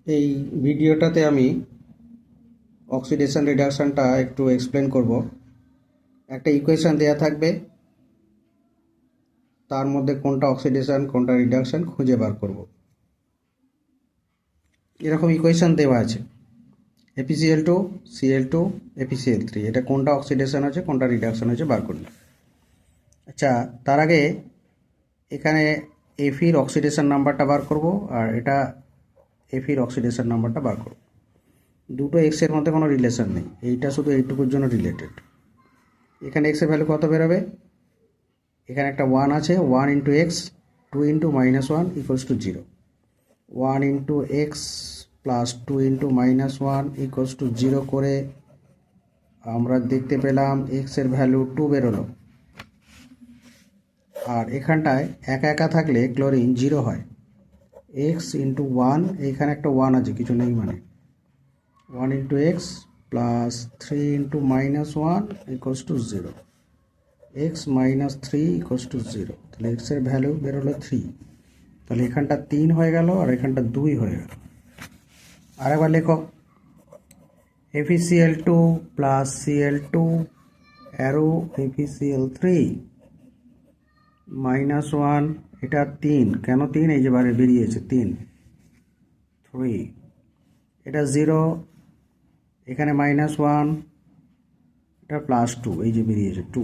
এই ভিডিওটাতে আমি অক্সিডেশন রিডাকশনটা একটু এক্সপ্লেন করব। একটা ইকুয়েশন দেয়া থাকবে, তার মধ্যে কোনটা অক্সিডেশন কোনটা রিডাকশন খুঁজে বার করব। এরকম ইকুয়েশন দেওয়া আছে, এপিসিএল2 সিএল2 এপিসিএল3, এটা কোনটা অক্সিডেশন আছে কোনটা রিডাকশন হচ্ছে বার করবে। আচ্ছা, তার আগে এখানে এফির অক্সিডেশন নাম্বারটা বার করব, আর এটা এফির অক্সিডেশন নাম্বারটা বার করব। দুটো এক্সের মধ্যে কোনো রিলেশন নেই, এইটা শুধু এইটুকুর জন্য রিলেটেড। এখানে এক্সের ভ্যালু কত বেরোবে? এখানে একটা 1 আছে, 1 into x 2 into minus 1 equals to 0। 1 into x plus 2 into minus 1 equals to 0 করে আমরা দেখতে পেলাম এক্সের ভ্যালু 2 বেরোলো। আর এখানটায় একা একা থাকলে ক্লোরিন 0 হয়। এক্স ইন্টু 1, এখানে একটা 1 আছে, কিছু নেই মানে 1 into x plus 3 into minus 1 equals to 0। X minus 3 equals to 0, তাহলে এক্সের ভ্যালু বেরোলো 3। তাহলে এখানটা 3 হয়ে গেল আর এখানটা 2 হয়ে গেল। আরেকবার লেখো, এফিসিএল2 প্লাস সিএল2 অ্যারো এফিসিএল3 মাইনাস 1, এটা 3, কেন 3? এই যে বারে বেরিয়েছে 3 3, এটা 0, এখানে মাইনাস 1, এটা প্লাস 2, এই যে বেরিয়েছে 2।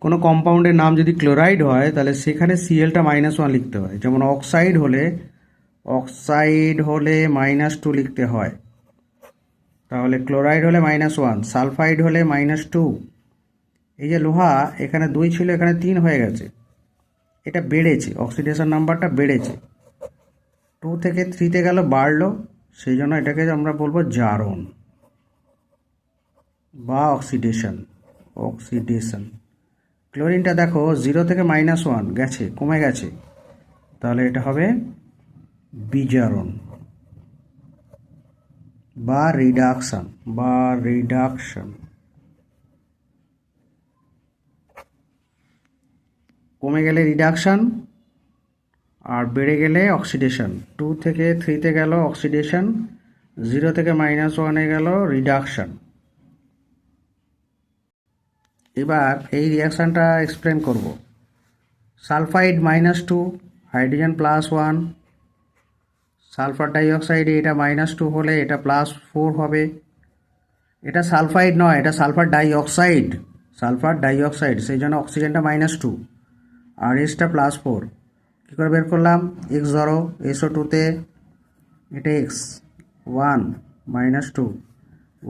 কোনো কম্পাউন্ডের নাম যদি ক্লোরাইড হয় তাহলে সেখানে সিএলটা -1 লিখতে হয়। যেমন অক্সাইড হলে -2 লিখতে হয়, তাহলে ক্লোরাইড হলে -1, সালফাইড হলে -2। এই যে লোহা এখানে 2 ছিল, এখানে 3 হয়ে গেছে, এটা বেড়েছে, অক্সিডেশন নাম্বারটা বেড়েছে, 2 থেকে 3-তে গেল, বাড়লো, সেই জন্য এটাকে আমরা বলবো জারণ বা অক্সিডেশন। অক্সিডেশন। ক্লোরিনটা দেখো 0 থেকে -1 গেছে, কমে গেছে, তাহলে এটা হবে বিজারণ বা রিডাকশন। কমে গেলে রিডাকশন আর বেড়ে গেলে অক্সিডেশন। 2 থেকে 3-তে গেল অক্সিডেশন, 0 থেকে -1-এ গেল রিডাকশন। এবার এই রিয়াকশানটা এক্সপ্লেন করব। সালফাইড -2, হাইড্রোজেন +1, সালফার ডাইঅক্সাইডে এটা -2 হলে এটা +4 হবে। এটা সালফাইড নয়, এটা সালফার ডাইঅক্সাইড, সেই জন্য অক্সিজেনটা -2 আর এসটা +4। কী করে বের করলাম? এক্স ধরো, SO2-তে এটা x 1 -2,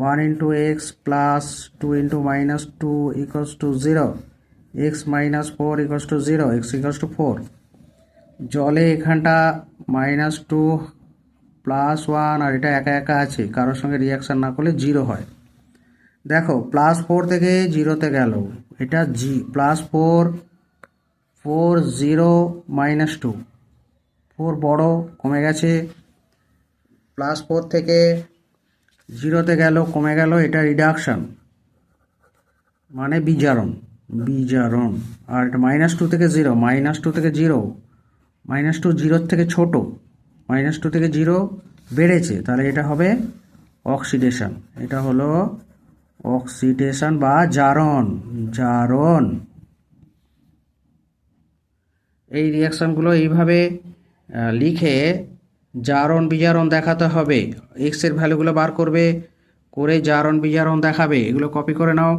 1 into x plus 2 into -2 equals to 0, x -4 equals to 0, x equals to 4। জলে এখানটা -2 +1 আর এটা একা একা আছে, কারোর সঙ্গে রিয়াকশান না করলে 0 হয়। দেখো +4 থেকে 0-তে গেল, এটা +4, 4 0 -2, 4 বড়, কমে গেছে, +4 থেকে 0-তে গেল, কমে গেল, এটা রিডাকশান মানে বিজারণ। আর এটা -2 থেকে 0, -2 থেকে 0, -2 0-র থেকে ছোট, -2 থেকে 0 বেড়েছে, তাহলে এটা হবে অক্সিডেশন। এটা হলো অক্সিডেশন বা জারণ। এই রিয়াকশানগুলো এইভাবে লিখে জারণ বিজারণ দেখাতে হবে। এক্সের ভ্যালুগুলো বার করবে, করে জারণ বিজারণ দেখাবে। এগুলো কপি করে নাও।